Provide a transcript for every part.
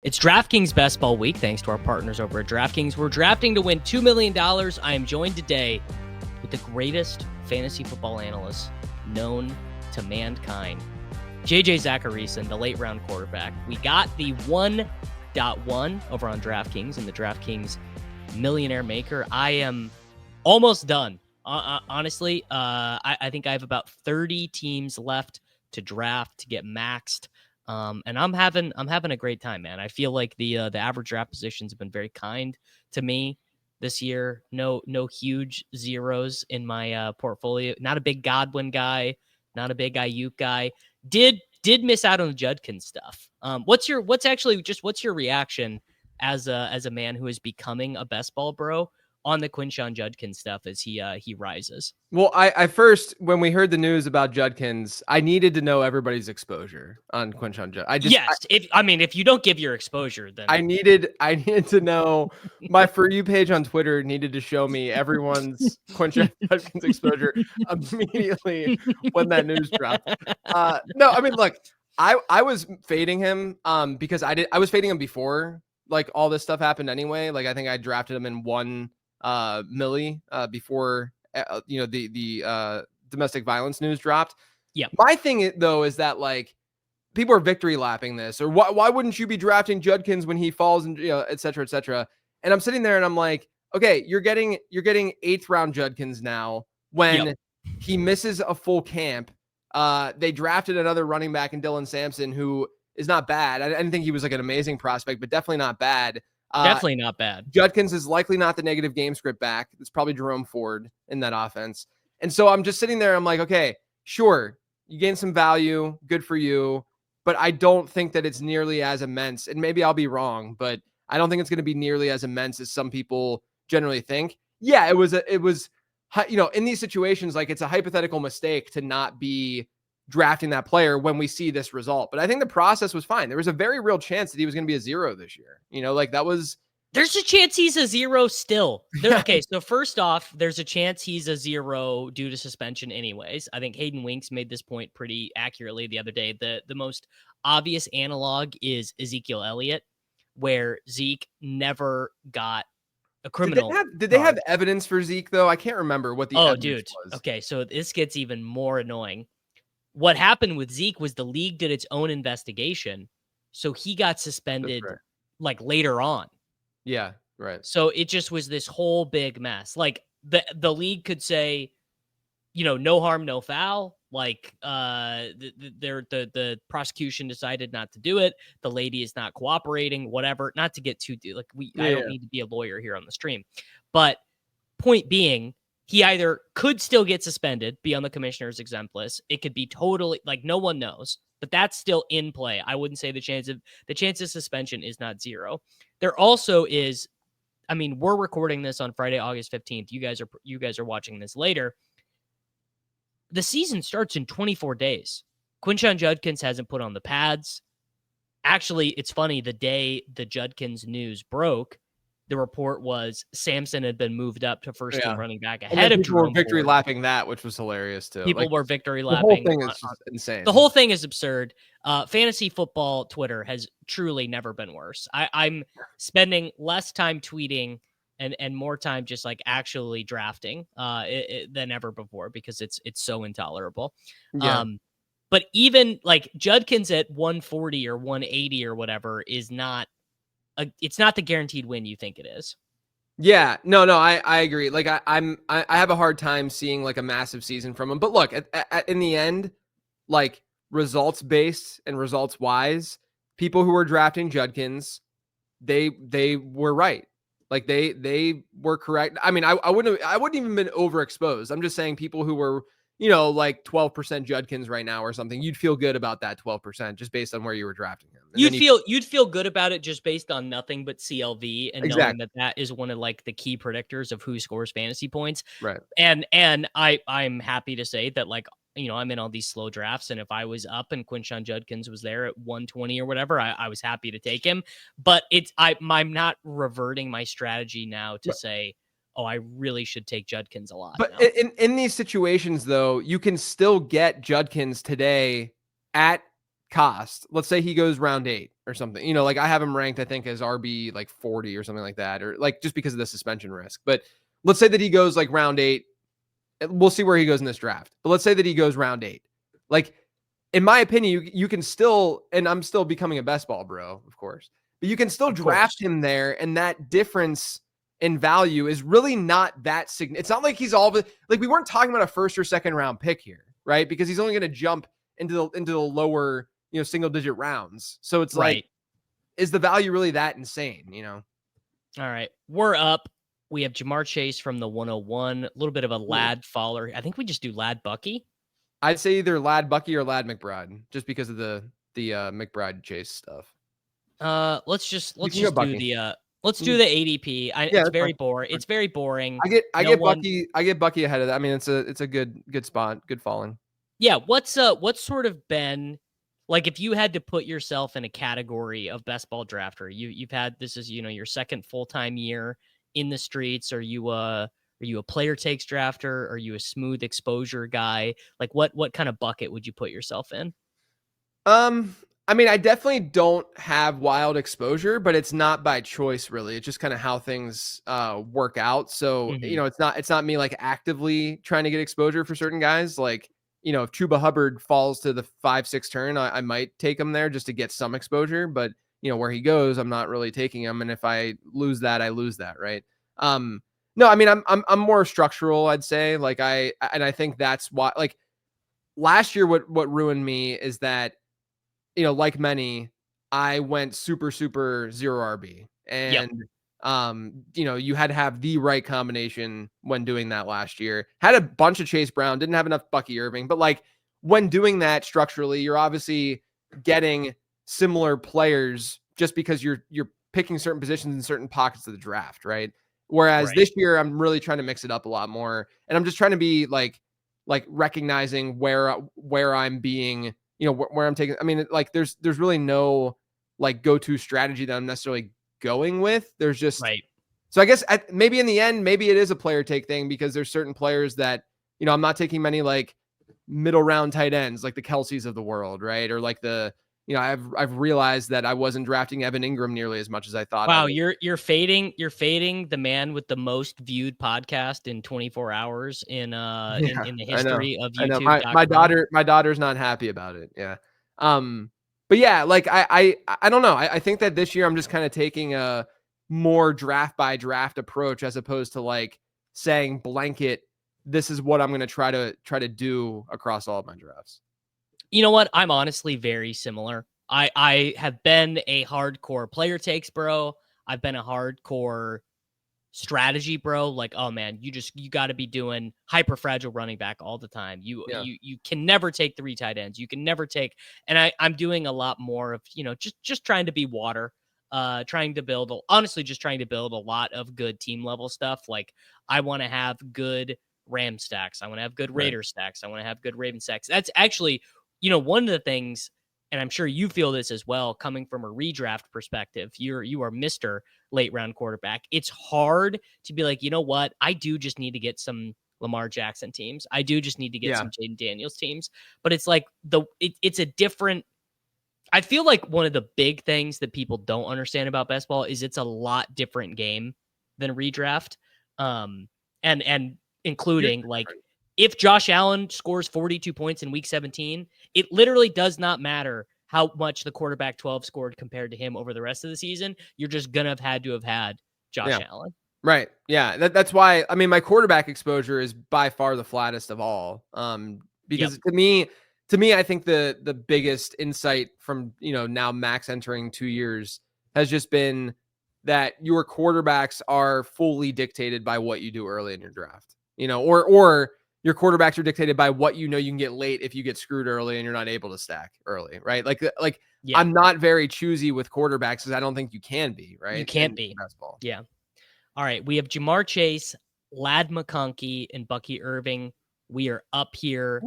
It's DraftKings Best Ball Week, thanks to our partners over at DraftKings. We're drafting to win $2 million. I am joined today with the greatest fantasy football analyst known to mankind, JJ Zacharyson, the late-round quarterback. We got the 1.1 over on DraftKings and the DraftKings Millionaire Maker. I am almost done. Honestly, I think I have about 30 teams left to draft to get maxed. And I'm having a great time, man. I feel like the average draft positions have been very kind to me this year. No huge zeros in my portfolio. Not a big Godwin guy, not a big Ayuk guy. Did miss out on the Judkins stuff. What's your reaction as a man who is becoming a best ball bro on the Quinshon Judkins stuff as he rises? Well, I first, when we heard the news about Judkins, I needed to know everybody's exposure on Quinshon Judkins. If you don't give your exposure, then I needed to know. My For You page on Twitter needed to show me everyone's Quinshon Judkins exposure immediately when that news dropped. No, I mean, look, I was fading him because I was fading him before like all this stuff happened anyway. Like I think I drafted him in one milli before the domestic violence news dropped. Yeah. My thing though is that like people are victory lapping this, or why wouldn't you be drafting Judkins when he falls and et cetera, et cetera. And I'm sitting there and I'm like, okay, you're getting 8th round Judkins now when he misses a full camp. They drafted another running back in Dylan Sampson, who is not bad. I didn't think he was like an amazing prospect, but definitely not bad. Definitely not bad. Judkins is likely not the negative game script back. It's probably Jerome Ford in that offense. And so I'm just sitting there. I'm like, okay, sure. You gain some value. Good for you. But I don't think that it's nearly as immense. And maybe I'll be wrong, but I don't think it's going to be nearly as immense as some people generally think. Yeah, it was, in these situations, like it's a hypothetical mistake to not be drafting that player when we see this result. But I think the process was fine. There was a very real chance that he was going to be a 0 this year. There's a chance he's a 0 still. Okay, so first off, there's a chance he's a 0 due to suspension anyways. I think Hayden Winks made this point pretty accurately the other day. The most obvious analog is Ezekiel Elliott, where Zeke never got a criminal. Did they have evidence for Zeke, though? I can't remember what the evidence was. Okay, so this gets even more annoying. What happened with Zeke was the league did its own investigation, so he got suspended like later on. Yeah, right. So it just was this whole big mess. Like the league could say, no harm, no foul. Like the prosecution decided not to do it. The lady is not cooperating. Whatever. Not to get too I don't need to be a lawyer here on the stream, but point being, he either could still get suspended, be on the commissioner's exempt list. It could be totally like no one knows, but that's still in play. I wouldn't say the chance of suspension is not 0. There also is, we're recording this on Friday, August 15th. You guys are watching this later. The season starts in 24 days. Quinshon Judkins hasn't put on the pads. Actually, it's funny. The day the Judkins news broke, the report was Sampson had been moved up to first team running back ahead of Jerome Ford. Victory lapping that, which was hilarious too. People were victory lapping. The whole thing is just insane. The whole thing is absurd. Fantasy football Twitter has truly never been worse. I'm spending less time tweeting and more time just like actually drafting than ever before because it's so intolerable. Yeah. But even like Judkins at 140 or 180 or whatever is not. It's not the guaranteed win you think it is. Yeah, no, I agree. Like I have a hard time seeing like a massive season from him. But look, in the end, like results based and results wise, people who were drafting Judkins, they were right. Like they were correct. I wouldn't even been overexposed. I'm just saying people who were like 12% Judkins right now or something, you'd feel good about that 12% just based on where you were drafting him. And you'd feel good about it just based on nothing but CLV and knowing that is one of like the key predictors of who scores fantasy points. Right. And I'm happy to say that like, I'm in all these slow drafts, and if I was up and Quinshon Judkins was there at 120 or whatever, I was happy to take him. But I'm not reverting my strategy now to say, oh, I really should take Judkins a lot. But in these situations, though, you can still get Judkins today at cost. Let's say he goes round 8 or something. You know, like I have him ranked, I think, as RB like 40 or something like that, or like just because of the suspension risk. But let's say that he goes like round 8. We'll see where he goes in this draft. But let's say that he goes round 8. Like, in my opinion, you can still, and I'm still becoming a best ball bro, of course, but you can still draft him there, and that difference in value is really not that significant. It's not like he's all like we weren't talking about a first or second round pick here, right? Because he's only going to jump into the lower, single digit rounds. So it's like, is the value really that insane? All right, we're up. We have Jamar Chase from the 101, a little bit of a Lad Fowler. I think we just do Lad Bucky. I'd say either Lad Bucky or Lad McBride, just because of the McBride Chase stuff. Let's just do the ADP. It's very boring. It's very boring. I get Bucky ahead of that. I mean, it's a good spot, good falling. Yeah. What's sort of been like if you had to put yourself in a category of best ball drafter? You've had this is your second full-time year in the streets. Are you a player takes drafter? Are you a smooth exposure guy? Like what kind of bucket would you put yourself in? I mean, I definitely don't have wild exposure, but it's not by choice, really. It's just kind of how things work out. So, it's not me like actively trying to get exposure for certain guys. Like, if Chuba Hubbard falls to the 5-6 turn, I might take him there just to get some exposure. But where he goes, I'm not really taking him. And if I lose that, I lose that, right? No, I mean, I'm more structural, I'd say. Like I think that's why. Like last year, what ruined me is that. Like many, I went super 0 RB. And, you had to have the right combination when doing that last year. Had a bunch of Chase Brown, didn't have enough Bucky Irving. But like when doing that structurally, you're obviously getting similar players just because you're picking certain positions in certain pockets of the draft, right? Whereas this year, I'm really trying to mix it up a lot more. And I'm just trying to be like recognizing where I'm being where I'm taking. I mean, like there's really no like go-to strategy that I'm necessarily going with. There's just So I guess maybe in the end, maybe it is a player take thing because there's certain players that I'm not taking many like middle round tight ends like the Kelseys of the world, right? Or like the I've realized that I wasn't drafting Evan Ingram nearly as much as I thought. Wow, you're fading the man with the most viewed podcast in 24 hours in the history of YouTube. My daughter's not happy about it. Yeah. But yeah, like I don't know. I think that this year I'm just kind of taking a more draft by draft approach as opposed to like saying blanket, this is what I'm going to try to do across all of my drafts. You know what? I'm honestly very similar. I have been a hardcore player takes bro. I've been a hardcore strategy bro. Like, oh man, you got to be doing hyper fragile running back all the time. You can never take 3 tight ends. You can never take. And I'm doing a lot more of just trying to be water. Trying to build a lot of good team level stuff. Like I want to have good Ram stacks. I want to have good Raider stacks. I want to have good Raven stacks. That's actually one of the things, and I'm sure you feel this as well, coming from a redraft perspective, you are Mr. late round quarterback. It's hard to be like, you know what? I do just need to get some Lamar Jackson teams. I do just need to get some Jaden Daniels teams. But it's like it's a different. I feel like one of the big things that people don't understand about best ball is it's a lot different game than redraft. And including like if Josh Allen scores 42 points in week 17, it literally does not matter how much the quarterback 12 scored compared to him over the rest of the season. You're just going to have had Josh Allen. Right. Yeah. That's why, I mean, my quarterback exposure is by far the flattest of all. Because to me, I think the biggest insight from, now Max entering 2 years has just been that your quarterbacks are fully dictated by what you do early in your draft, or your quarterbacks are dictated by what you can get late if you get screwed early and you're not able to stack early, right? I'm not very choosy with quarterbacks because I don't think you can be, right? You can't be. Basketball. Yeah. All right. We have Jamar Chase, Lad McConkey, and Bucky Irving. We are up here.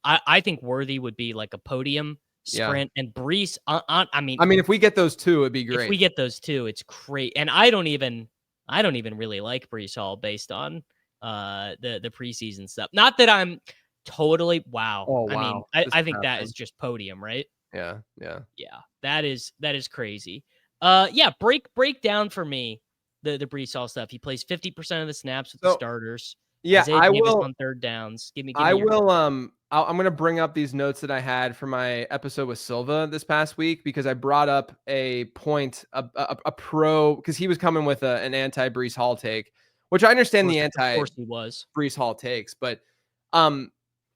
I think Worthy would be like a podium sprint, and Brees. I mean, if we get those two, it'd be great. If we get those two, it's great. And I don't even really like Brees Hall based on the preseason stuff. Not that I'm totally wow. Oh, wow. I mean, I think that is just podium, right? Yeah. Yeah. Yeah, that is crazy. Yeah, break down for me the Breece Hall stuff. He plays 50% of the snaps with the So starters. yeah, Isaiah Davis on third downs. Give me your take. I'm gonna bring up these notes that I had for my episode with Silva this past week because I brought up a point, a pro, because he was coming with an anti Breece Hall take, which I understand the Of anti course he was. Breece Hall takes, but um,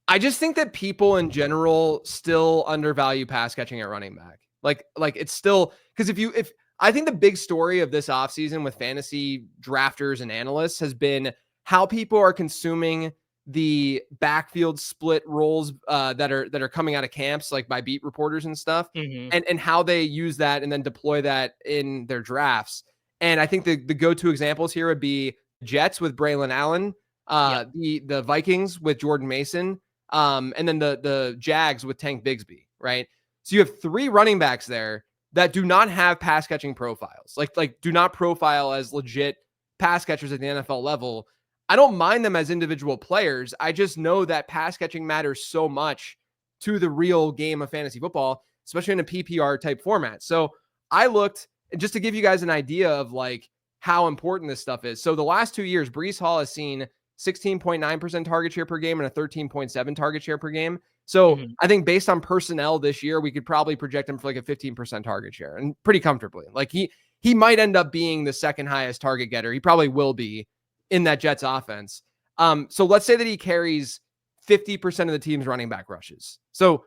I just think that people in general still undervalue pass catching at running back. Like it's still, because if I think the big story of this offseason with fantasy drafters and analysts has been how people are consuming the backfield split roles that are coming out of camps, like by beat reporters and stuff, Mm-hmm. and how they use that and then deploy that in their drafts. And I think the go-to examples here would be Jets with Braylon Allen, Yep. the Vikings with Jordan Mason, and then the Jags with Tank Bigsby, right? So you have 3 running backs there that do not have pass catching profiles, like do not profile as legit pass catchers at the NFL level. I don't mind them as individual players. I just know that pass catching matters so much to the real game of fantasy football, especially in a PPR type format. So I looked, and just to give you guys an idea of like how important this stuff is. So the last 2 years, Breece Hall has seen 16.9% target share per game and a 13.7 target share per game. So Mm-hmm. I think based on personnel this year, we could probably project him for like a 15% target share and pretty comfortably. Like he might end up being the second highest target getter. He probably will be in that Jets offense. So let's say that he carries 50% of the team's running back rushes. So,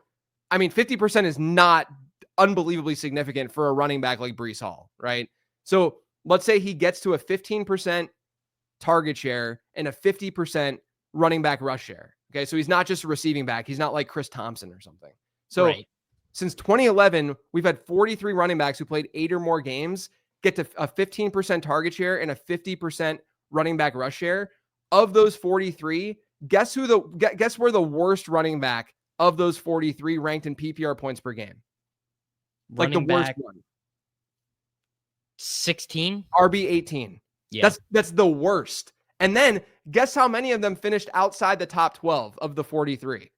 I mean, 50% is not unbelievably significant for a running back like Breece Hall, right? So let's say he gets to a 15% target share and a 50% running back rush share. Okay. So he's not just a receiving back. He's not like Chris Thompson or something. So Right. since 2011, we've had 43 running backs who played 8 or more games get to a 15% target share and a 50% running back rush share. Of those 43, guess where the worst running back of those 43 ranked in PPR points per game? Like the Running worst back one. 16. RB 18. Yeah. That's the worst. And then guess how many of them finished outside the top 12 of the 43?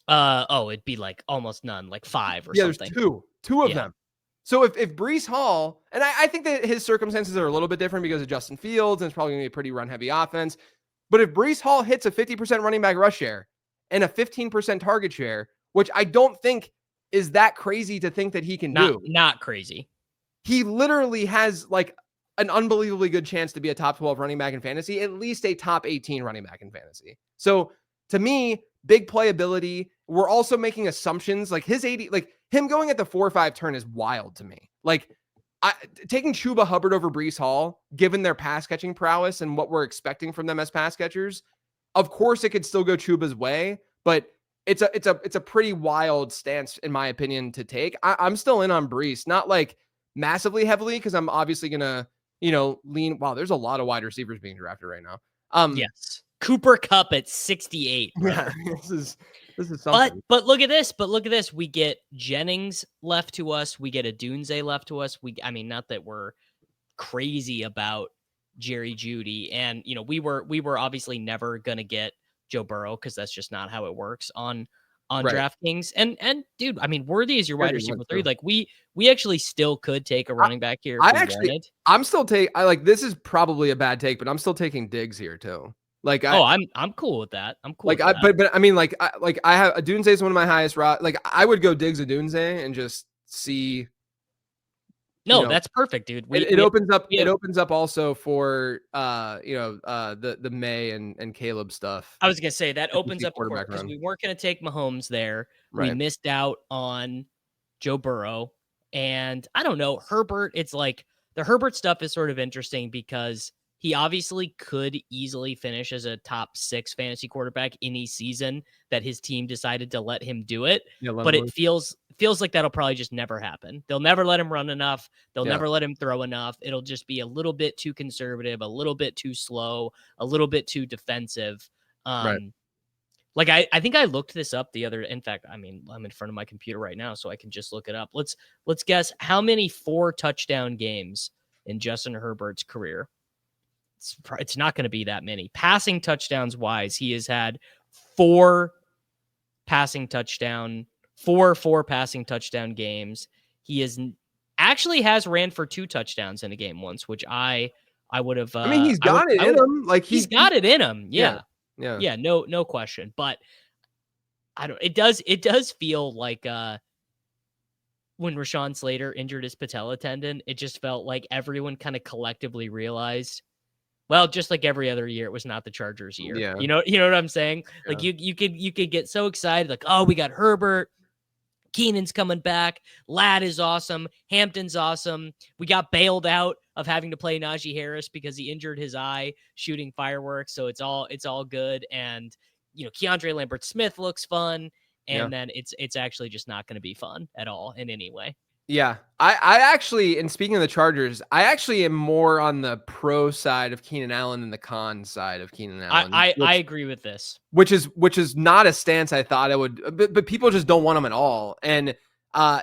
It'd be like almost none, like 5 or Yeah, something. there's two of them. So if Breece Hall, and I think that his circumstances are a little bit different because of Justin Fields, and it's probably going to be a pretty run-heavy offense. But if Breece Hall hits a 50% running back rush share and a 15% target share, which I don't think is that crazy to think that he can do. Not crazy. He literally has like an unbelievably good chance to be a top 12 running back in fantasy, at least a top 18 running back in fantasy. So to me, big playability. We're also making assumptions like his 80, like him going at the 4-5 turn is wild to me. Like taking Chuba Hubbard over Breece Hall, given their pass catching prowess and what we're expecting from them as pass catchers, of course it could still go Chuba's way, but it's a pretty wild stance in my opinion to take. I'm still in on Breece, not like massively heavily because I'm obviously gonna lean. Wow, there's a lot of wide receivers being drafted right now. Yes, Cooper Kupp at 68. Brother. Yeah, this is something. But look at this. But look at this. We get Jennings left to us. We get a Dunze left to us. I mean, not that we're crazy about Jerry Jeudy, and we were obviously never gonna get Joe Burrow because that's just not how it works on Right. DraftKings. And dude, I mean, Worthy is your wide receiver 3. True. Like we actually still could take a running back here if we wanted. I'm still this is probably a bad take, but I'm still taking Diggs here too. Like I'm cool with that. I'm cool. Like with that. but I mean I have Adunze is one of my highest like I would go Diggs Adunze and just see. No, that's perfect, dude. It opens up also for the May and Caleb stuff. I was gonna say that opens up quarterback because run. we weren't gonna take Mahomes there. Right. We missed out on Joe Burrow, and I don't know, Herbert. It's like the Herbert stuff is sort of interesting because he obviously could easily finish as a top 6 fantasy quarterback any season that his team decided to let him do it. Yeah, but it feels like that'll probably just never happen. They'll never let him run enough. They'll never let him throw enough. It'll just be a little bit too conservative, a little bit too slow, a little bit too defensive. Right. Like I think I looked this up the other. In fact, I mean, I'm in front of my computer right now, so I can just look it up. Let's guess how many 4 touchdown games in Justin Herbert's career. It's not going to be that many. Passing touchdowns wise, he has had 4 passing touchdown 4 passing touchdown games. He actually has ran for 2 touchdowns in a game once, which I would have. I mean, he's got it in him. Like he's got it in him. Yeah. Yeah. No question. But I don't. It does feel like when Rashawn Slater injured his patella tendon, it just felt like everyone kind of collectively realized, well, just like every other year, it was not the Chargers' year. Yeah. You know what I'm saying? Yeah. Like you could get so excited, like, oh, we got Herbert, Keenan's coming back, Ladd is awesome, Hampton's awesome. We got bailed out of having to play Najee Harris because he injured his eye shooting fireworks, so it's all good. And Keandre Lambert-Smith looks fun. And then it's actually just not going to be fun at all in any way. Yeah. I actually, and speaking of the Chargers, I actually am more on the pro side of Keenan Allen than the con side of Keenan Allen. I agree with this. Which is not a stance I thought I would, but people just don't want him at all. And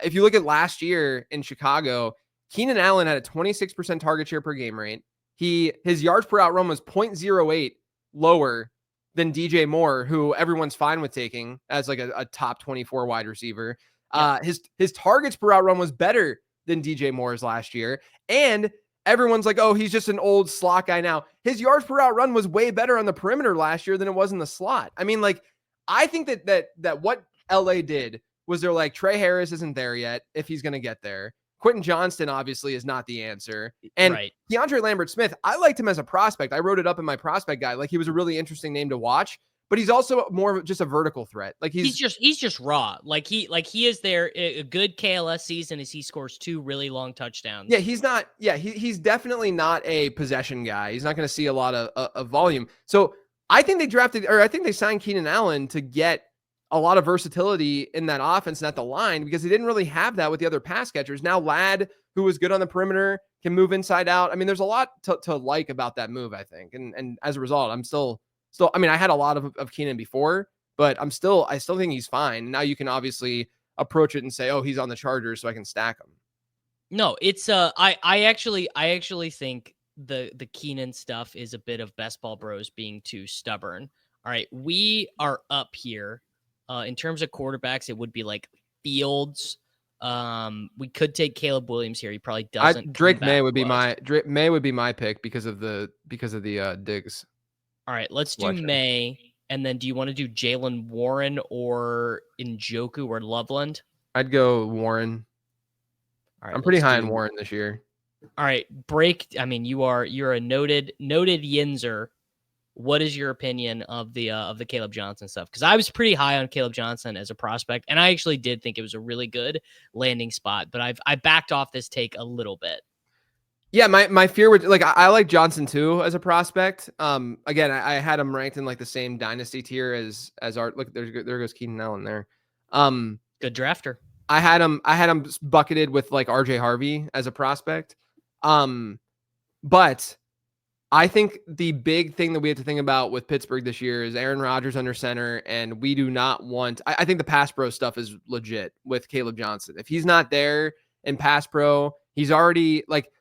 if you look at last year in Chicago, Keenan Allen had a 26% target share per game rate. His yards per out run was 0.08 lower than DJ Moore, who everyone's fine with taking as like a top 24 wide receiver. His targets per out run was better than DJ Moore's last year. And everyone's like, oh, he's just an old slot guy now. His yards per out run was way better on the perimeter last year than it was in the slot. I mean, like, I think that what LA did was they're like, Trey Harris isn't there yet if he's going to get there. Quentin Johnston obviously is not the answer. And DeAndre Lambert-Smith, I liked him as a prospect. I wrote it up in my prospect guide. Like, he was a really interesting name to watch, but he's also more of just a vertical threat. Like he's just raw. Like he is there a good KLS season as he scores 2 really long touchdowns. Yeah, he's definitely not a possession guy. He's not going to see a lot of volume. So I think they signed Keenan Allen to get a lot of versatility in that offense and at the line, because they didn't really have that with the other pass catchers. Now Ladd, who was good on the perimeter, can move inside out. I mean, there's a lot to like about that move, I think. And as a result, I'm still, I mean, I had a lot of Keenan before, but I still think he's fine. Now you can obviously approach it and say, oh, he's on the Chargers, so I can stack him. No, it's I actually think the Keenan stuff is a bit of best ball bros being too stubborn. All right, we are up here. In terms of quarterbacks, it would be like Fields. We could take Caleb Williams here. He probably doesn't. Drake May would be my pick because of the digs. All right, let's do May. And then do you want to do Jalen Warren or Njoku or Loveland? I'd go Warren. All right, I'm pretty high on Warren this year. All right, I mean, you're a noted Yinzer. What is your opinion of the Caleb Johnson stuff? Because I was pretty high on Caleb Johnson as a prospect, and I actually did think it was a really good landing spot. But I backed off this take a little bit. Yeah, my fear would, like, I like Johnson too as a prospect. Again, I had him ranked in like the same dynasty tier as our, look, there goes Keenan Allen there. Good drafter. I had him bucketed with like RJ Harvey as a prospect. But I think the big thing that we have to think about with Pittsburgh this year is Aaron Rodgers under center, and we do not want, I think the pass pro stuff is legit with Caleb Johnson. If he's not there in pass pro, he's already, like,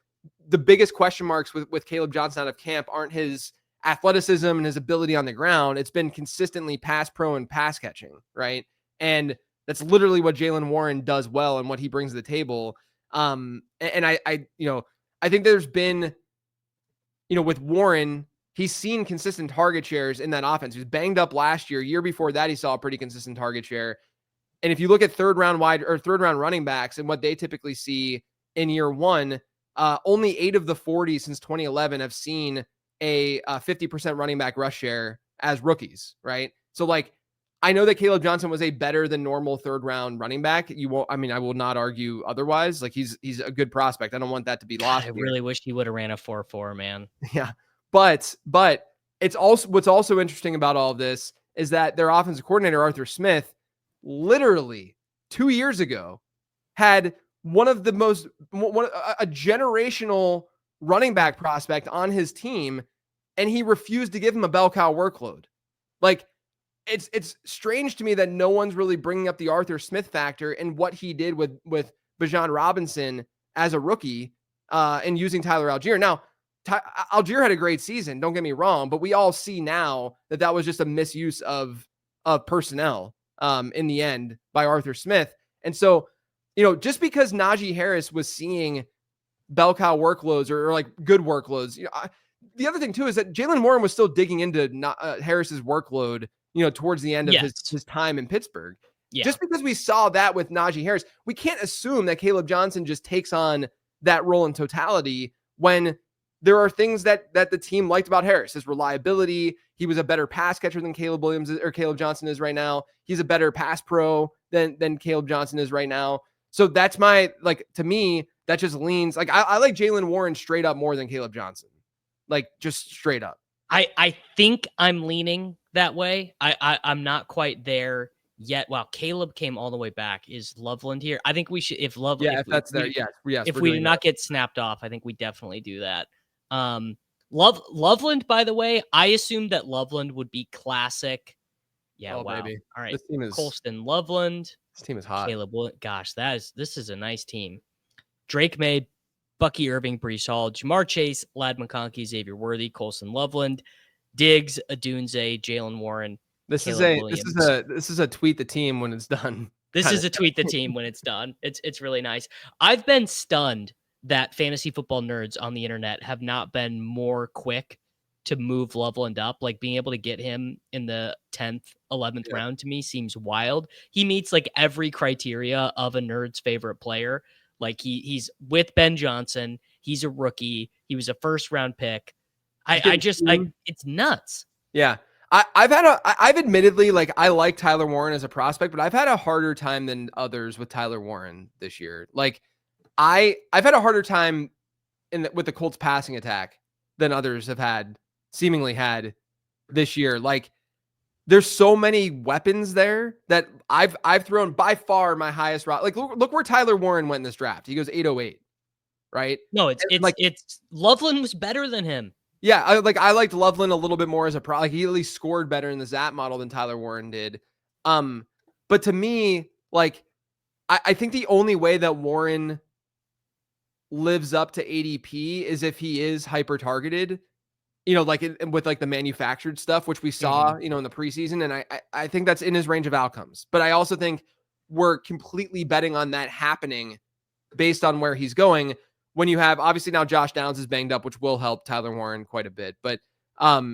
the biggest question marks with Caleb Johnson out of camp aren't his athleticism and his ability on the ground. It's been consistently pass pro and pass catching, right? And that's literally what Jalen Warren does well and what he brings to the table. And I think there's been, with Warren, he's seen consistent target shares in that offense. He was banged up last year. Year before that, he saw a pretty consistent target share. And if you look at third round running backs and what they typically see in year one, only 8 of the 40 since 2011 have seen a 50% running back rush share as rookies, right? So, like, I know that Caleb Johnson was a better than normal third round running back. I will not argue otherwise. Like, he's a good prospect. I don't want that to be lost. I really wish he would have ran a 4.4, man. Yeah. But it's also, what's also interesting about all of this is that their offensive coordinator, Arthur Smith, literally 2 years ago had a generational running back prospect on his team, and he refused to give him a bell cow workload. Like, it's strange to me that no one's really bringing up the Arthur Smith factor and what he did with Bijan Robinson as a rookie, and using Tyler Algier. Now, Algier had a great season, don't get me wrong, but we all see now that was just a misuse of personnel in the end by Arthur Smith. And so, just because Najee Harris was seeing bell cow workloads or like good workloads, the other thing too is that Jaylen Warren was still digging into Harris's workload, towards the end of his time in Pittsburgh. Yeah. Just because we saw that with Najee Harris, we can't assume that Caleb Johnson just takes on that role in totality when there are things that the team liked about Harris, his reliability. He was a better pass catcher than Caleb Johnson is right now. He's a better pass pro than Caleb Johnson is right now. So that's to me, that just leans like I like Jaylen Warren straight up more than Caleb Johnson, like just straight up. I think I'm leaning that way. I'm not quite there yet. Wow, Caleb came all the way back. Is Loveland here? I think we should. If we did not get snapped off, I think we definitely do that. Loveland, by the way, I assumed that Loveland would be classic. Yeah, wow. Baby. All right, this team is Colston Loveland. This team is hot. Caleb, gosh, this is a nice team. Drake May, Bucky Irving, Breece Hall, Jamar Chase, Lad McConkey, Xavier Worthy, Colston Loveland, Diggs, Adunze, Jaylen Warren. This is a tweet the team when it's done. This is a tweet the team when it's done. It's really nice. I've been stunned that fantasy football nerds on the internet have not been more quick to move Loveland up. Like being able to get him in the 10th, 11th round to me seems wild. He meets like every criteria of a nerd's favorite player. Like he's with Ben Johnson. He's a rookie. He was a first round pick. It's nuts. Yeah. I've admittedly, like, I like Tyler Warren as a prospect, but I've had a harder time than others with Tyler Warren this year. Like I've had a harder time with the Colts passing attack than others have seemingly had this year. Like there's so many weapons there that I've thrown by far my highest route. Like look where Tyler Warren went in this draft. He goes 808, right? No, it's Loveland was better than him. Yeah, I liked Loveland a little bit more as a pro. Like he at least scored better in the Zap model than Tyler Warren did. But to me, like I think the only way that Warren lives up to ADP is if he is hyper targeted. With like the manufactured stuff, which we saw, in the preseason. And I think that's in his range of outcomes. But I also think we're completely betting on that happening based on where he's going. When you have, obviously now Josh Downs is banged up, which will help Tyler Warren quite a bit. But,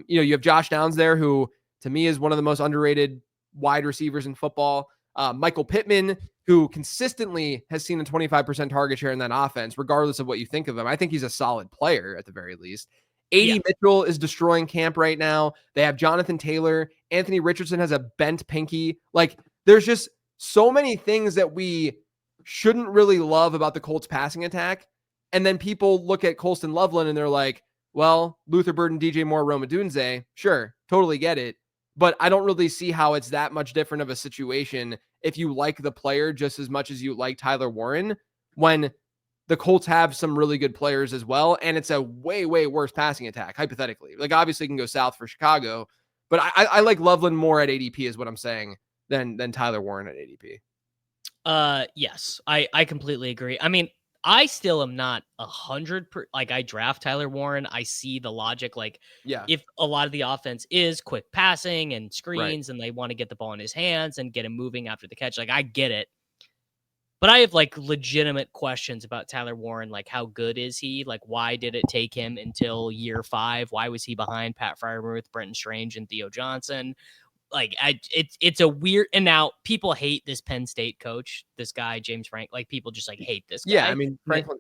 you have Josh Downs there, who to me is one of the most underrated wide receivers in football. Michael Pittman, who consistently has seen a 25% target share in that offense, regardless of what you think of him. I think he's a solid player at the very least. A.D. Mitchell is destroying camp right now. They have Jonathan Taylor. Anthony Richardson has a bent pinky. Like, there's just so many things that we shouldn't really love about the Colts passing attack. And then people look at Colston Loveland and they're like, well, Luther Burden, DJ Moore, Rome Odunze, sure, totally get it. But I don't really see how it's that much different of a situation if you like the player just as much as you like Tyler Warren, when the Colts have some really good players as well, and it's a way, way worse passing attack, hypothetically. Like, obviously, it can go south for Chicago, but I like Loveland more at ADP is what I'm saying than Tyler Warren at ADP. Yes, I completely agree. I mean, I still am not 100%. Like, I draft Tyler Warren. I see the logic. Like, if a lot of the offense is quick passing and screens, and they want to get the ball in his hands and get him moving after the catch, like, I get it. But I have like legitimate questions about Tyler Warren. Like, how good is he? Like, why did it take him until year 5? Why was he behind Pat Freiermuth, Brenton Strange, and Theo Johnson? Like, it's a weird. And now people hate this Penn State coach, this guy James Frank. Like, people just like hate this guy. Yeah, I mean Franklin.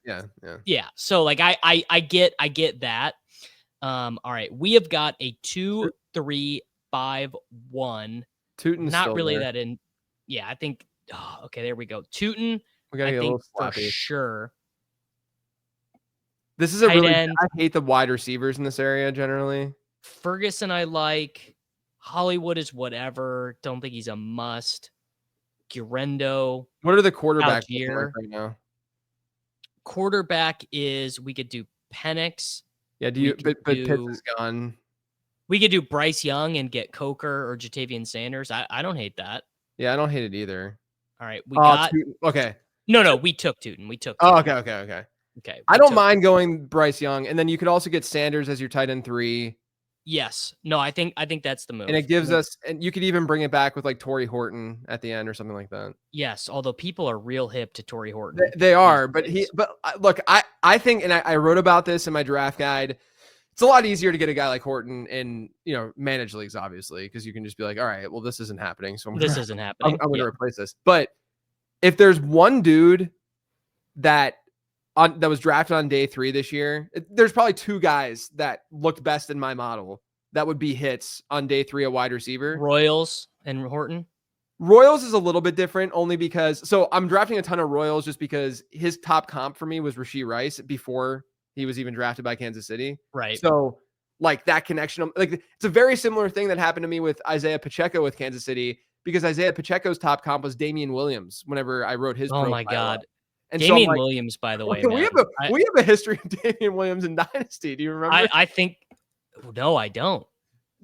Yeah. So like I get that. All right, we have got a 2-3-5-1. Tootin's not still really there. that in. Yeah, I think. Oh, okay, there we go. Tootin, I think for sure. This is a really. I hate the wide receivers in this area generally. Ferguson, I like. Hollywood is whatever. Don't think he's a must. Gurendo. What are the quarterbacks like right now? Quarterback is, we could do Penix. Yeah, but Pitts is gone. We could do Bryce Young and get Coker or Jatavian Sanders. I don't hate that. Yeah, I don't hate it either. All right, we got okay. No, we took Tootin. Oh, okay. I don't mind going Bryce Young, and then you could also get Sanders as your tight end 3. Yes. No, I think that's the move. And it gives us, and you could even bring it back with like Tory Horton at the end or something like that. Yes, although people are real hip to Tory Horton. They are, but look, I think, and I wrote about this in my draft guide. It's a lot easier to get a guy like Horton in, managed leagues, obviously, because you can just be like, all right, well, this isn't happening. So this isn't happening. I'm going to replace this. But if there's one dude that was drafted on day 3 this year, there's probably 2 guys that looked best in my model that would be hits on day 3 a wide receiver. Royals and Horton. Royals is a little bit different only because, so I'm drafting a ton of Royals just because his top comp for me was Rashee Rice before he was even drafted by Kansas City. Right. So like that connection, like it's a very similar thing that happened to me with Isaiah Pacheco with Kansas City, because Isaiah Pacheco's top comp was Damian Williams whenever I wrote his Oh my God. And Damian Williams, by the way, we have a history of Damian Williams in Dynasty. Do you remember? I think, no, I don't.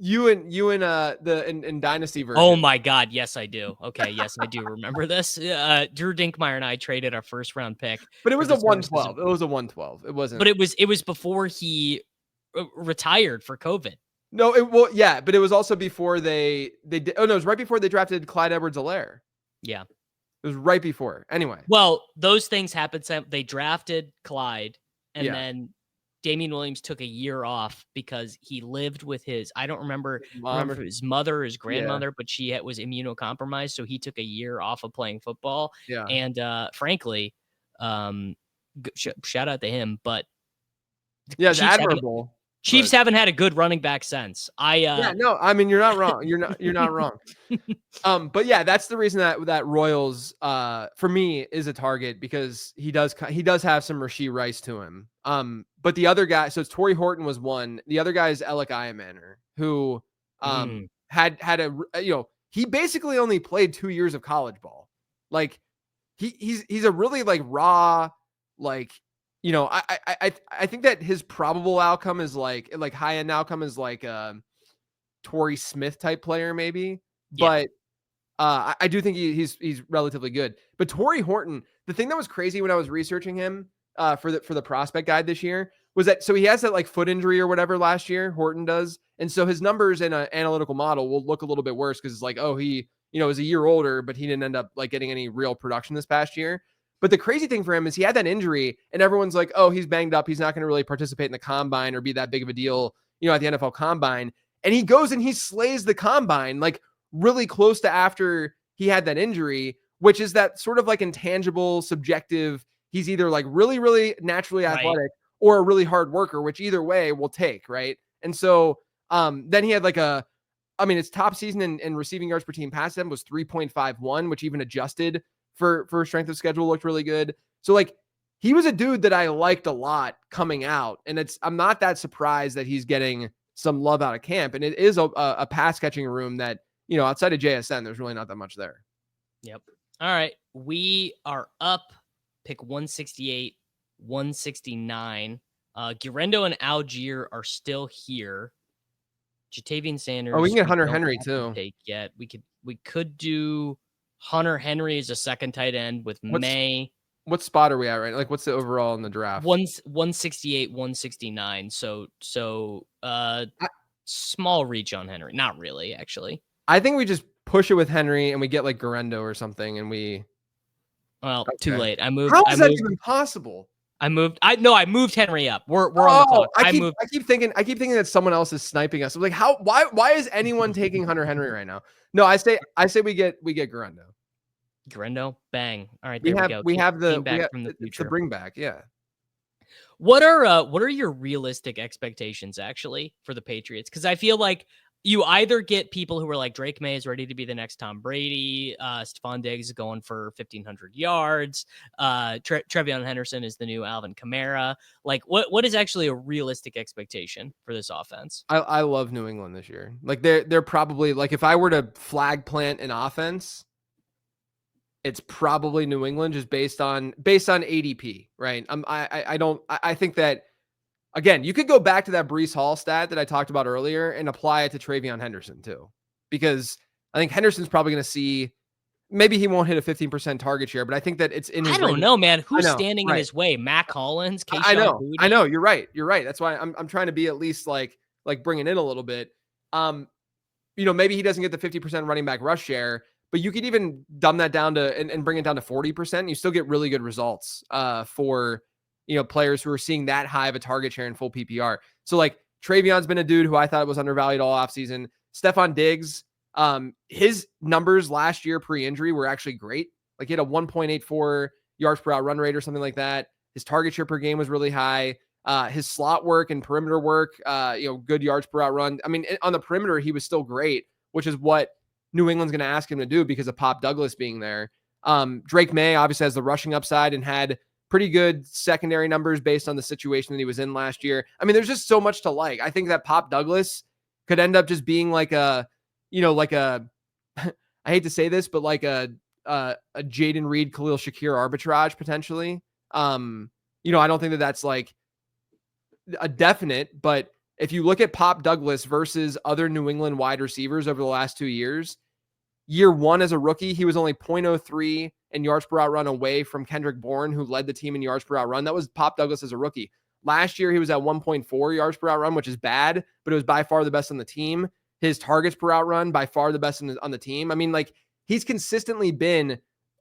You and in Dynasty version. Oh my God, yes I do. Okay, yes I do remember this. Drew Dinkmeyer and I traded our first round pick, but it was a 112. It was a 112. It wasn't. But it was before he retired for COVID. No, but it was also before they did. Oh no, it was right before they drafted Clyde Edwards-Helaire. Yeah, it was right before. Anyway, well, those things happened. They drafted Clyde, and then Damian Williams took a year off because he lived with I don't remember his mother or his grandmother, but she was immunocompromised. So he took a year off of playing football. Yeah. And frankly, shout out to him. But yeah, it's admirable. Chiefs haven't had a good running back since. No, I mean, you're not wrong. You're not wrong. But yeah, that's the reason that Royals for me is a target, because he does have some Rashee Rice to him. But the other guy, so it's Tory Horton was one. The other guy is Alec Iamaner, who had he basically only played 2 years of college ball. Like he's a really like raw, like, I think that his probable outcome is like high end outcome is like a Torrey Smith type player, maybe. Yeah. But I do think he's relatively good. But Tory Horton, the thing that was crazy when I was researching him for the prospect guide this year was that, so he has that like foot injury or whatever last year, Horton does, and so his numbers in an analytical model will look a little bit worse because it's like, oh, he is a year older, but he didn't end up like getting any real production this past year. But the crazy thing for him is he had that injury, and everyone's like, oh, he's banged up. He's not going to really participate in the combine or be that big of a deal, at the NFL combine. And he goes and he slays the combine, like really close to after he had that injury, which is that sort of like intangible, subjective. He's either like really, really naturally athletic or a really hard worker, which either way will take, right? And so then he had like his top season in receiving yards per team pass was 3.51, which even adjusted for strength of schedule looked really good. So like he was a dude that I liked a lot coming out, and I'm not that surprised that he's getting some love out of camp. And it is a pass catching room that, outside of JSN, there's really not that much there. Yep. All right. We are up pick 168, 169. Guerendo and Algier are still here. Jatavian Sanders. Oh, we can get Hunter Henry too. Take yet. We could do Hunter Henry as a second tight end with May. What spot are we at right now? Like, what's the overall in the draft? 168, 169. So small reach on Henry. Not really, actually. I think we just push it with Henry and we get like Guerendo or something, and we. Well, too late. I moved. How is that even possible? I moved Henry up. We're on the clock. I keep thinking that someone else is sniping us. I'm like, why is anyone taking Hunter Henry right now? No, I say we get Guerendo. Guerendo, bang. All right, we have the bring back, yeah. What are your realistic expectations actually for the Patriots? Because I feel like you either get people who are like Drake May is ready to be the next Tom Brady, Stephon Diggs is going for 1,500 yards, Trevion Henderson is the new Alvin Kamara. Like, what is actually a realistic expectation for this offense? I love New England this year. Like they're probably, like, if I were to flag plant an offense, it's probably New England, just based on ADP, right? I think that, again, you could go back to that Breece Hall stat that I talked about earlier and apply it to Trevion Henderson too, because I think Henderson's probably going to see, maybe he won't hit a 15% target share, but I think that it's in his I don't know, man. Who's standing in his way? Mac Hollins? I know. You're right. That's why I'm trying to be at least like like bringing in a little bit. Maybe he doesn't get the 50% running back rush share, but you could even dumb that down to and bring it down to 40%. You still get really good results for players who are seeing that high of a target share in full PPR. So like Travion's been a dude who I thought was undervalued all offseason. Stephon Diggs, his numbers last year pre-injury were actually great. Like he had a 1.84 yards per out run rate or something like that. His target share per game was really high. His slot work and perimeter work, good yards per out run. I mean, on the perimeter, he was still great, which is what New England's going to ask him to do because of Pop Douglas being there. Drake May obviously has the rushing upside and had pretty good secondary numbers based on the situation that he was in last year. I mean, there's just so much to like. I think that Pop Douglas could end up just being like a I hate to say this, but like a Jaden Reed, Khalil Shakir arbitrage potentially. I don't think that that's like a definite, but if you look at Pop Douglas versus other New England wide receivers over the last 2 years, year one as a rookie, he was only 0.03 in yards per out run away from Kendrick Bourne, who led the team in yards per out run. That was Pop Douglas as a rookie. Last year, he was at 1.4 yards per out run, which is bad, but it was by far the best on the team. His targets per out run, by far the best on the team. I mean, like, he's consistently been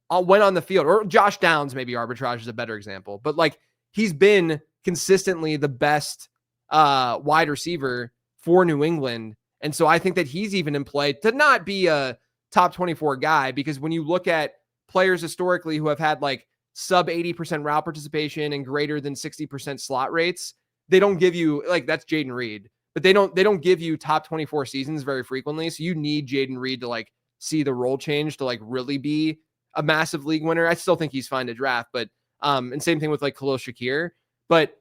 when on the field, or Josh Downs, maybe arbitrage is a better example, but like he's been consistently the best wide receiver for New England. And so I think that he's even in play to not be a top 24 guy, because when you look at players historically who have had like sub 80% route participation and greater than 60% slot rates, they don't give you like, that's Jaden Reed, but they don't give you top 24 seasons very frequently. So you need Jaden Reed to like see the role change to like really be a massive league winner. I still think he's fine to draft, but and same thing with like Khalil Shakir, but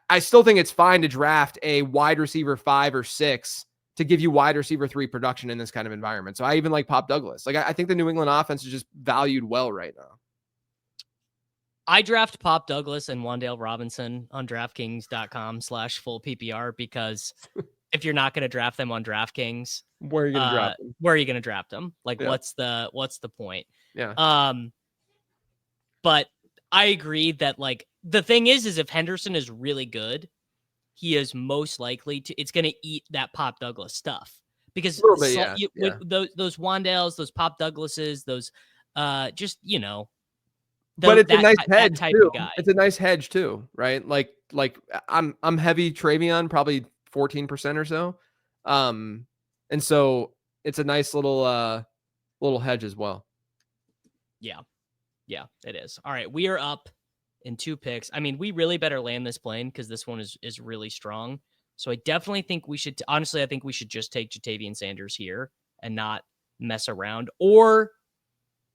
I still think it's fine to draft a wide receiver 5 or 6 to give you wide receiver 3 production in this kind of environment. So I even like Pop Douglas. Like I think the New England offense is just valued well right now. I draft Pop Douglas and Wan'Dale Robinson on DraftKings.com/full PPR because if you're not going to draft them on DraftKings, where are you going to draft them? Where are you going to draft them? Like, yeah. what's the point? Yeah. But I agree that like the thing is if Henderson is really good, he is most likely to. It's going to eat that Pop Douglas stuff because bit, those Wan'Dales, those Pop Douglases, those just but it's a nice hedge too. It's a nice hedge too, right? Like I'm heavy Travion, probably 14% or so. And so it's a nice little hedge as well. Yeah, it is. All right, we are up in 2 picks. I mean, we really better land this plane because this one is really strong. So I definitely think we should. Honestly, I think we should just take Jatavian Sanders here and not mess around, or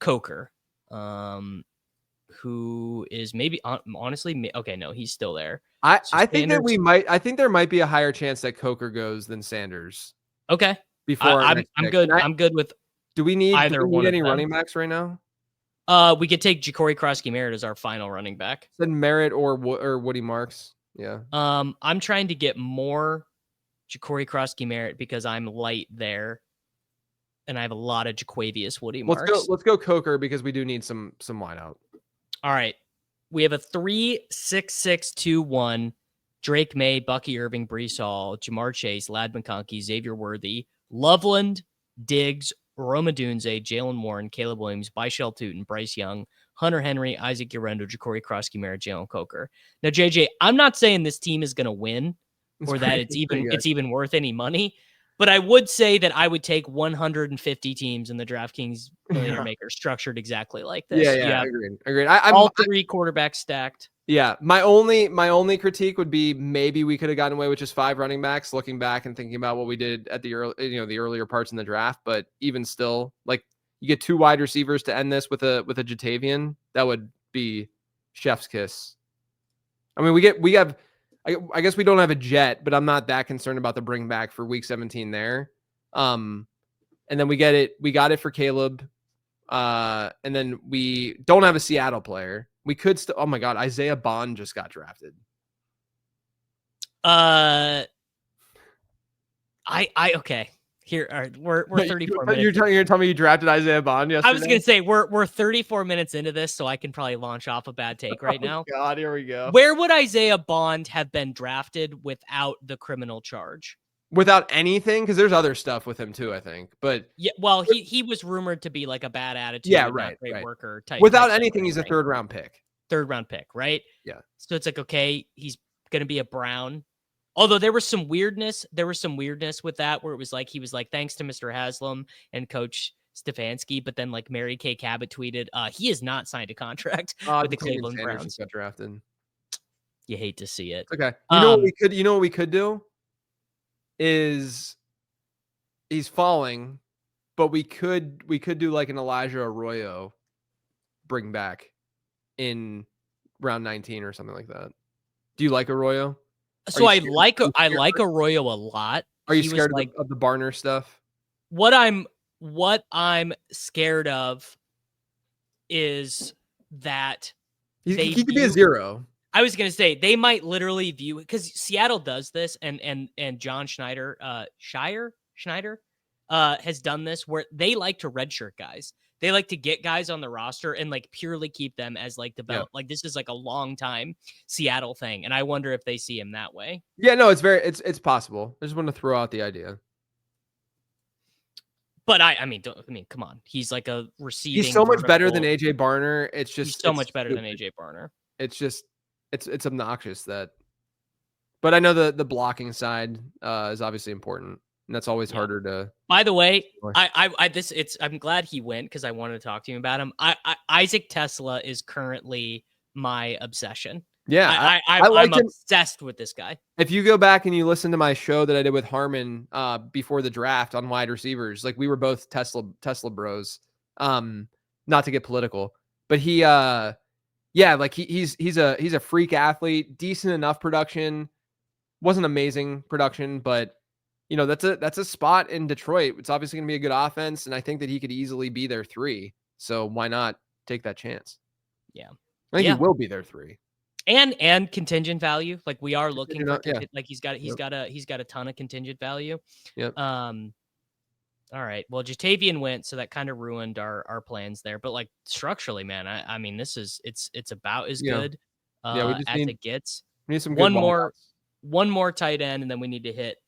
Coker, who is maybe honestly okay. No, he's still there. I think that we might. I think there might be a higher chance that Coker goes than Sanders. Okay, before I'm good. I'm good with. Do we need any of running backs right now? We could take Ja'Cory Krosky-Merritt as our final running back. Then Merritt or Woody Marks. Yeah. I'm trying to get more Ja'Cory Krosky-Merritt because I'm light there, and I have a lot of Jaquavius Woody Marks. Let's go Coker because we do need some wideout. All right. We have a 3-6-6-2-1. Drake May, Bucky Irving, Breece Hall, Jamar Chase, Lad McConkey, Xavier Worthy, Loveland, Diggs, Roma Dunze, Jalen Warren, Caleb Williams, Byshell Tootin, Bryce Young, Hunter Henry, Isaac Urendo, Ja'Cory Krosky-Merritt, Jalen Coker. Now, JJ, I'm not saying this team is going to win or that it's even worth any money, but I would say that I would take 150 teams in the DraftKings Millionaire Maker structured exactly like this. Yeah, agreed. All 3 quarterbacks stacked. Yeah, my only critique would be maybe we could have gotten away with just 5 running backs, looking back and thinking about what we did at the earlier parts in the draft. But even still, like, you get 2 wide receivers to end this with a Jatavian, that would be chef's kiss. I mean, we have. I guess we don't have a jet, but I'm not that concerned about the bring back for week 17 there. And then we got it for Caleb. And then we don't have a Seattle player. We could still. Oh my God, Isaiah Bond just got drafted. Okay. Here, all right, we're 34 minutes. You're telling me you drafted Isaiah Bond yesterday? I was gonna say we're 34 minutes into this, so I can probably launch off a bad take right now. God, here we go. Where would Isaiah Bond have been drafted without the criminal charge? without anything, because there's other stuff with him too, I think. But Yeah, well, he was rumored to be like a bad attitude, yeah, not right, great right. worker type. Without Type anything, thing, he's a right? third round pick. Third round pick, right? Yeah. So it's like, okay, he's gonna be a Brown. Although there was some weirdness with that where it was like he was like, thanks to Mr. Haslam and Coach Stefanski, but then like Mary Kay Cabot tweeted, he has not signed a contract with the Xavier Cleveland Sanders just Browns. got drafted. You hate to see it. Okay. You know what we could do is he's falling, but we could do like an Elijah Arroyo bring back in round 19 or something like that. Do you like Arroyo? So I like Arroyo a lot. Are you scared of the Barner stuff? What I'm scared of is that he could be a 0. I was gonna say they might literally view, because Seattle does this, and John Schneider has done this where they like to redshirt guys. They like to get guys on the roster and like purely keep them as like develop. Like this is like a long time Seattle thing, and I wonder if they see him that way. Yeah, no, it's possible. I just want to throw out the idea. But I mean, come on. He's like a receiving. He's so much better than AJ Barner. It's just he's so much better than AJ Barner. It's just it's obnoxious that. But I know the blocking side is obviously important, and that's always harder to. By the way, I'm glad he went because I wanted to talk to him about him. Isaac Tesla is currently my obsession. Yeah, I'm obsessed with this guy. If you go back and you listen to my show that I did with Harmon before the draft on wide receivers, like we were both Tesla bros. Not to get political, but he's a freak athlete, decent enough production. Wasn't amazing production, but you know, that's a spot in Detroit. It's obviously going to be a good offense, and I think that he could easily be their 3. So why not take that chance? Yeah, I think he will be their 3. And contingent value. Like we are looking for like he's got a ton of contingent value. Yep. All right. Well, Jatavian went, so that kind of ruined our plans there. But like structurally, man, I mean, this is it's about as good as it gets. We need some good one more tight end, and then we need to hit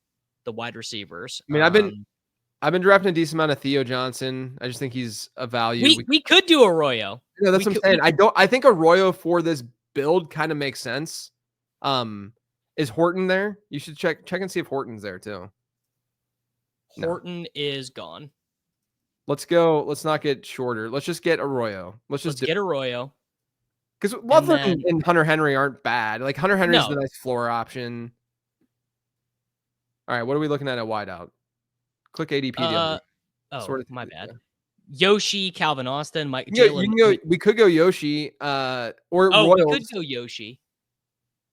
the wide receivers. I mean, I've been drafting a decent amount of Theo Johnson. I just think he's a value. We could do Arroyo. Yeah, that's what I'm saying. I think Arroyo for this build kind of makes sense. Is Horton there? You should check and see if Horton's there too. Horton is gone. Let's go. Let's not get shorter. Let's just get Arroyo. Let's get Arroyo. Because Loveland and Hunter Henry aren't bad. Like Hunter Henry's the nice floor option. All right, what are we looking at wideout? Click ADP. My bad. Yoshi, Calvin Austin, Mike. We could go Yoshi. Or Royals. We could go Yoshi.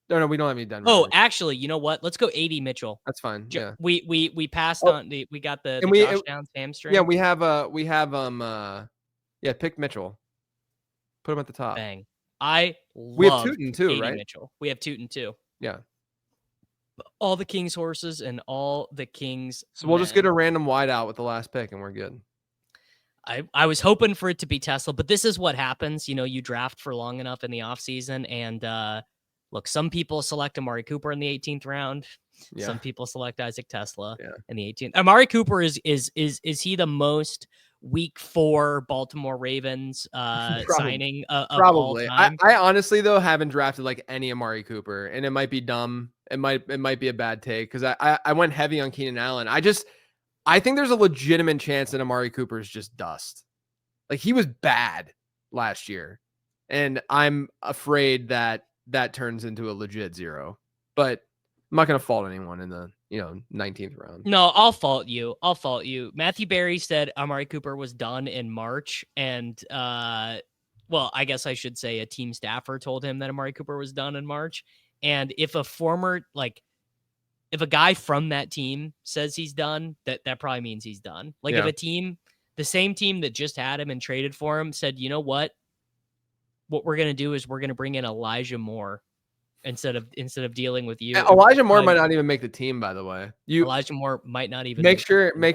No, we don't have any Denver. Oh, actually, you know what? Let's go 80 Mitchell. That's fine. Yeah. We passed on we got the Josh Downs hamstring. Yeah, we have pick Mitchell. Put him at the top. Bang. We have Tootin too, right? Mitchell. We have Tootin too. Yeah. All the Kings horses and all the Kings. So we'll just get a random wideout with the last pick and we're good. I was hoping for it to be Tesla, but this is what happens. You know, you draft for long enough in the offseason, and look, some people select Amari Cooper in the 18th round. Yeah. Some people select Isaac Tesla in the 18th. Amari Cooper is he the most week 4 Baltimore Ravens signing of probably all time? I honestly though haven't drafted like any Amari Cooper, and it might be dumb. It might be a bad take because I went heavy on Keenan Allen. I think there's a legitimate chance that Amari Cooper is just dust. Like he was bad last year, and I'm afraid that turns into a legit 0. But I'm not going to fault anyone in the 19th round. No, I'll fault you. Matthew Berry said Amari Cooper was done in March, and well, I guess I should say a team staffer told him that Amari Cooper was done in March. And if a guy from that team says he's done, that probably means he's done. Like if the same team that just had him and traded for him said, you know what we're going to do is we're going to bring in Elijah Moore instead of dealing with you. Elijah Moore might not even make the team, by the way. Elijah Moore might not even make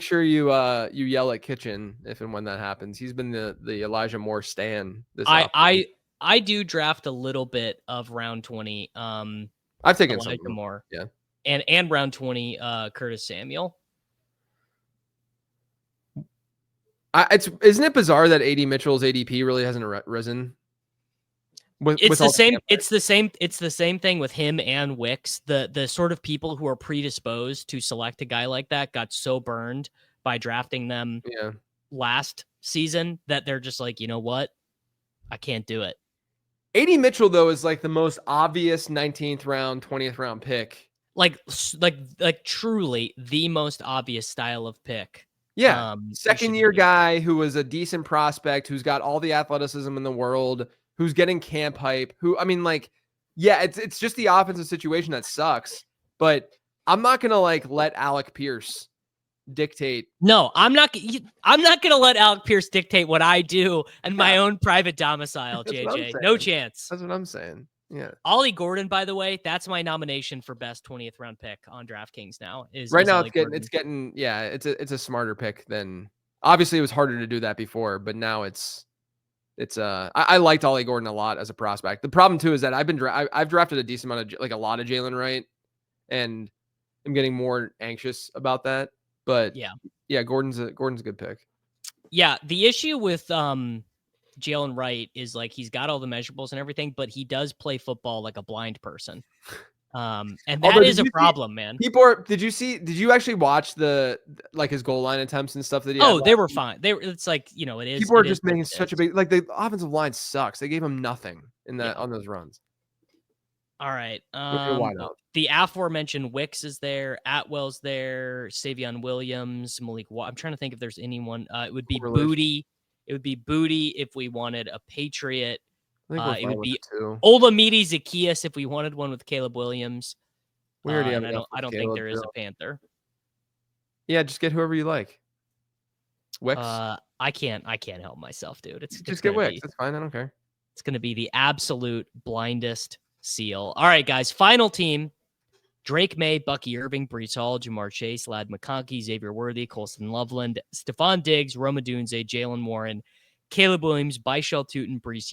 sure you yell at Kitchen if and when that happens. He's been the Elijah Moore stan this offseason. I do draft a little bit of round 20. I've taken Elijah Moore. Yeah. And round 20, Curtis Samuel. Isn't it bizarre that AD Mitchell's ADP really hasn't risen? It's the same. It's the same thing with him and Wicks. The sort of people who are predisposed to select a guy like that got so burned by drafting them last season that they're just like, you know what? I can't do it. AD Mitchell, though, is like the most obvious 19th round, 20th round pick. Like truly the most obvious style of pick. Yeah. Second year guy who was a decent prospect, who's got all the athleticism in the world, who's getting camp hype, it's just the offensive situation that sucks. But I'm not going to let Alec Pierce dictate. No, I'm not going to let Alec Pierce dictate what I do in my own private domicile, JJ. No chance. That's what I'm saying. Yeah. Ollie Gordon, by the way, that's my nomination for best 20th round pick on DraftKings now. It's a smarter pick than, obviously it was harder to do that before, but now I liked Ollie Gordon a lot as a prospect. The problem too is that I've drafted a decent amount of a lot of Jalen Wright, and I'm getting more anxious about that. But yeah, Gordon's a good pick. Yeah, the issue with Jalen Wright is he's got all the measurables and everything, but he does play football like a blind person. And that is a problem, man. Did you actually watch his goal line attempts and stuff that he had? They were fine. It's it is. People are just making such a big, the offensive line sucks. They gave him nothing on those runs. All right. The aforementioned Wicks is there. Atwell's there. Savion Williams, Malik. I'm trying to think if there's anyone. It would be Booty. It would be Booty if we wanted a Patriot. It would be Olamide Zaccheaus if we wanted one with Caleb Williams. We already have. I don't think there is a Panther. Yeah, just get whoever you like. Wicks. I can't help myself, dude. Just get Wicks. That's fine. I don't care. It's going to be the absolute blindest seal. All right, guys. Final team: Drake May, Bucky Irving, Breece Hall, Jamar Chase, Ladd McConkey, Xavier Worthy, Colston Loveland, Stephon Diggs, Rome Odunze, Jalen Warren, Caleb Williams, Byshell Tootin, Bryce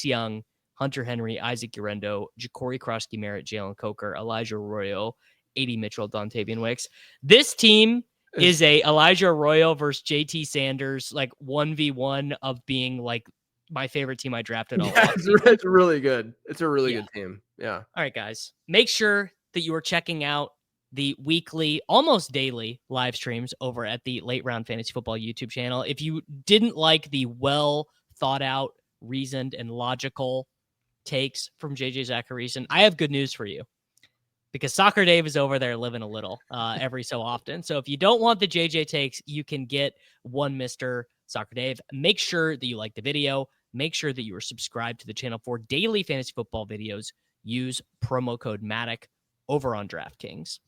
Young, Hunter Henry, Isaac Urendo, Ja'Cory Krosky Merritt, Jalen Coker, Elijah Arroyo, AD Mitchell, Dontavian Wicks. This team is a Elijah Arroyo versus JT Sanders 1v1 of being my favorite team I drafted all. Yeah, it's really good. It's a really good team. Yeah. All right, guys. Make sure that you are checking out the weekly, almost daily live streams over at the Late Round Fantasy Football YouTube channel. If you didn't like the well thought out, reasoned, and logical takes from JJ Zachariason, I have good news for you, because Soccer Dave is over there living a little every so often. So if you don't want the JJ takes, you can get one Mr. Soccer Dave. Make sure that you like the video. Make sure that you are subscribed to the channel for daily fantasy football videos. Use promo code Mattek over on DraftKings.